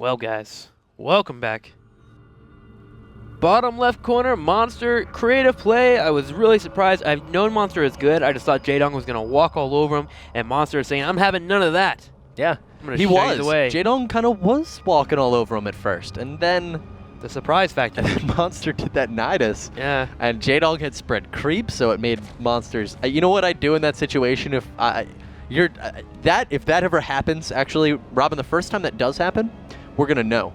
Well, guys, welcome back. Bottom left corner, Monster, creative play. I was really surprised. I've known Monster is good. I just thought Jaedong was going to walk all over him, and Monster is saying, I'm having none of that. Yeah, he was. Jaedong kind of was walking all over him at first, and then the surprise factor. Monster did that Nidus. Yeah. And Jaedong had spread creep, so it made Monsters. You know what I'd do in that situation if if that ever happens? Actually, Robin, the first time that does happen, we're gonna know.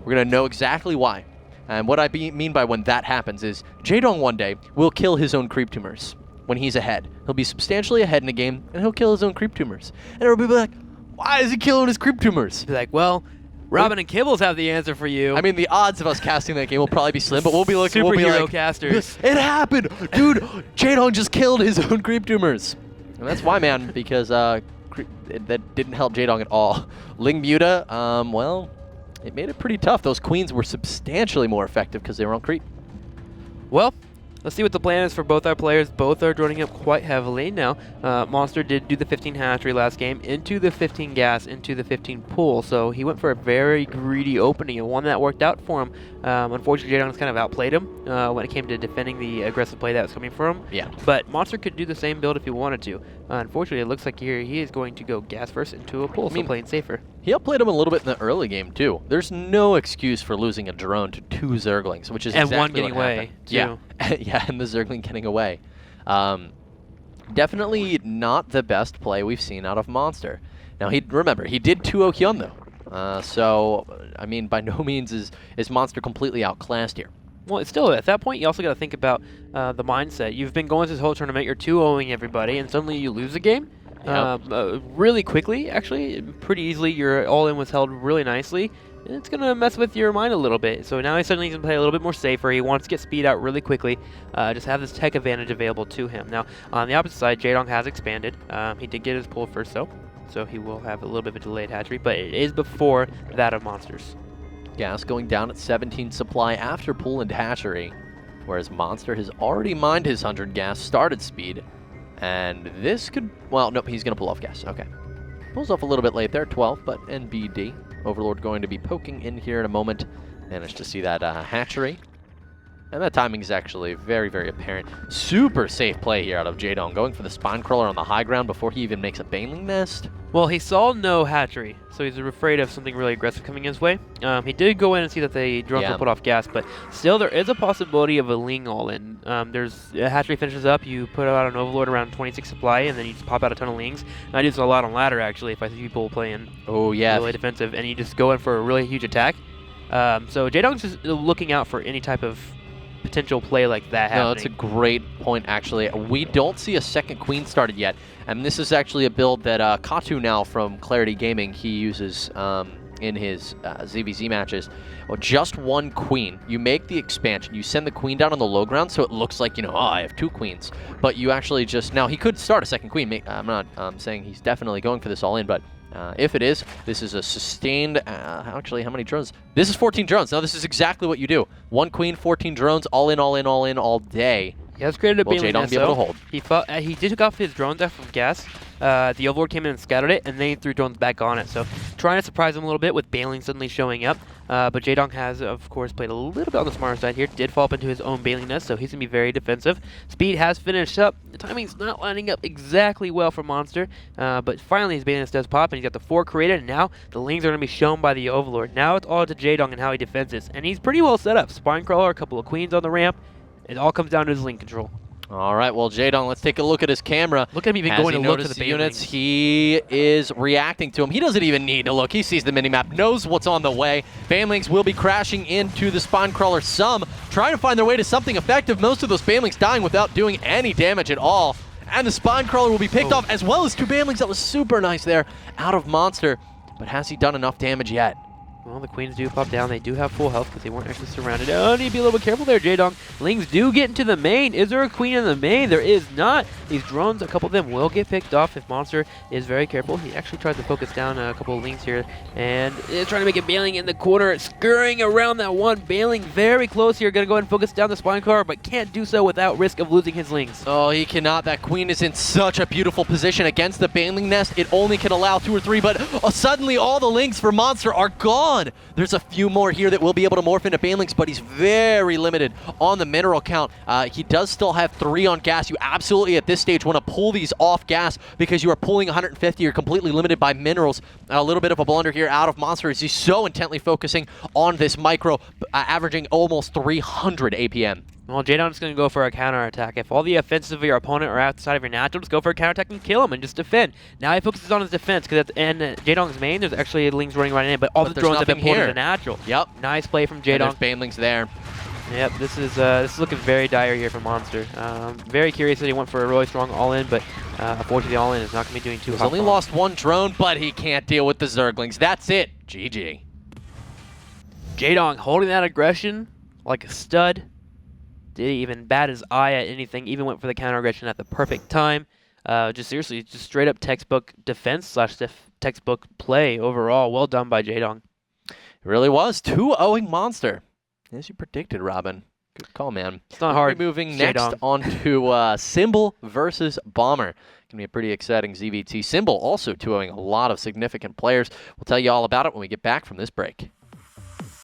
We're gonna know exactly why. And what I mean by when that happens is Jaedong one day will kill his own creep tumors when he's ahead. He'll be substantially ahead in a game, and he'll kill his own creep tumors. And everybody will be like, why is he killing his creep tumors? Be like, well, Robin and Kibbles have the answer for you. I mean, the odds of us casting that game will probably be slim, but we'll be like, superhero casters. It happened! Dude, Jaedong just killed his own creep tumors. And that's why, man, because that didn't help Jaedong at all. Ling Muta, well, it made it pretty tough. Those queens were substantially more effective because they were on creep. Well, let's see what the plan is for both our players. Both are joining up quite heavily now. Monster did do the 15 hatchery last game, into the 15 gas, into the 15 pool. So he went for a very greedy opening, and one that worked out for him. Unfortunately, Jaedong's kind of outplayed him when it came to defending the aggressive play that was coming from him. Yeah. But Monster could do the same build if he wanted to. Unfortunately, it looks like here he is going to go gas first into a pool, so playing safer. He outplayed him a little bit in the early game, too. There's no excuse for losing a drone to 2 Zerglings, which is exactly one getting what away, happened. too. Yeah. Yeah, and the Zergling getting away. Definitely not the best play we've seen out of Monster. Now, remember, he did 2 Okyun, though. So, I mean, by no means is Monster completely outclassed here. Well, it's still, at that point, you also got to think about the mindset. You've been going through this whole tournament, you're 2-0ing everybody, and suddenly you lose a game. Yep. Really quickly, actually, pretty easily. Your all-in was held really nicely. And it's going to mess with your mind a little bit. So now he suddenly can play a little bit more safer. He wants to get speed out really quickly, just have this tech advantage available to him. Now, on the opposite side, Jaedong has expanded. He did get his pull first, though, so he will have a little bit of a delayed hatchery, but it is before that of Monsters. Gas going down at 17 supply after pool and hatchery, whereas Monster has already mined his 100 gas, started speed, and this could, well, nope, he's going to pull off gas. Okay. Pulls off a little bit late there, 12, but NBD. Overlord going to be poking in here in a moment. Managed to see that hatchery. And that timing is actually very, very apparent. Super safe play here out of Jaedong, going for the spine crawler on the high ground before he even makes a baneling nest. Well, he saw no hatchery, so he's afraid of something really aggressive coming his way. He did go in and see that the drones were put off gas, but still there is a possibility of a Ling all-in. There's a hatchery finishes up, you put out an Overlord around 26 supply, and then you just pop out a ton of Lings. And I do this a lot on ladder, actually, if I see people playing really defensive, and you just go in for a really huge attack. So Jaedong's just looking out for any type of potential play like that happening. No, that's a great point, actually. We don't see a second queen started yet, and this is actually a build that Katu now from Clarity Gaming, he uses in his ZVZ matches. Well, just 1 queen. You make the expansion, you send the queen down on the low ground, so it looks like, oh, I have 2 queens. But you actually just, now he could start a second queen. I'm not saying he's definitely going for this all in, but if it is, this is a sustained, actually, how many drones? This is 14 drones. Now, this is exactly what you do. 1 queen, 14 drones, all in, all in, all in, all day. He has created a baneling nest, be able to hold. He did take off his drones out from gas. The Overlord came in and scattered it, and then he threw drones back on it. So trying to surprise him a little bit with baneling suddenly showing up. But Jaedong has, of course, played a little bit on the smarter side here. Did fall up into his own baneling nest, so he's going to be very defensive. Speed has finished up. The timing's not lining up exactly well for Monster. But finally his baneling nest does pop, and he's got the 4 created, and now the Lings are going to be shown by the Overlord. Now it's all to Jaedong and how he defends this. And he's pretty well set up. Spine crawler, a couple of queens on the ramp. It all comes down to his Ling control. All right, well, Jaedong, let's take a look at his camera. Look at him even going to look at the units. He is reacting to him. He doesn't even need to look. He sees the minimap, knows what's on the way. Banelings will be crashing into the spine crawler. Some trying to find their way to something effective. Most of those banelings dying without doing any damage at all. And the spine crawler will be picked off, as well as 2 banelings. That was super nice there out of Monster. But has he done enough damage yet? Well, the queens do pop down. They do have full health because they weren't actually surrounded. Oh, need to be a little bit careful there, Jaedong. Lings do get into the main. Is there a queen in the main? There is not. These drones, a couple of them will get picked off if Monster is very careful. He actually tries to focus down a couple of Lings here and is trying to make a bailing in the corner, scurrying around that one. Bailing very close here. Going to go ahead and focus down the spine car, but can't do so without risk of losing his Lings. Oh, he cannot. That queen is in such a beautiful position against the bailing nest. It only can allow 2 or 3, but suddenly all the Lings for Monster are gone. one. There's a few more here that will be able to morph into Banelings, but he's very limited on the mineral count. He does still have 3 on gas. You absolutely, at this stage, want to pull these off gas because you are pulling 150. You're completely limited by minerals. A little bit of a blunder here out of Monster as he's so intently focusing on this micro, averaging almost 300 APM. Well, JDong's going to go for a counterattack. If all the offensive of your opponent are outside of your natural, just go for a counterattack and kill him and just defend. Now he focuses on his defense because at the end, JDong's main, there's actually Lings running right in, but all the drones have been pulled into natural. Yep. Nice play from There's JDong. Banelings there. Yep, this is looking very dire here for Monster. Very curious that he went for a really strong all-in, but unfortunately the all-in is not going to be doing too hot. He's only lost 1 drone, but he can't deal with the Zerglings. That's it. GG. JDong holding that aggression like a stud. Didn't even bat his eye at anything, even went for the counter aggression at the perfect time. Just seriously, just straight up textbook defense slash textbook play overall. Well done by JDong. It really was. 2-0ing Monster. As you predicted, Robin. Good call, man. It's not hard. Moving next on to Symbol versus Bomber. Going to be a pretty exciting ZVT. Symbol also 2-0ing a lot of significant players. We'll tell you all about it when we get back from this break.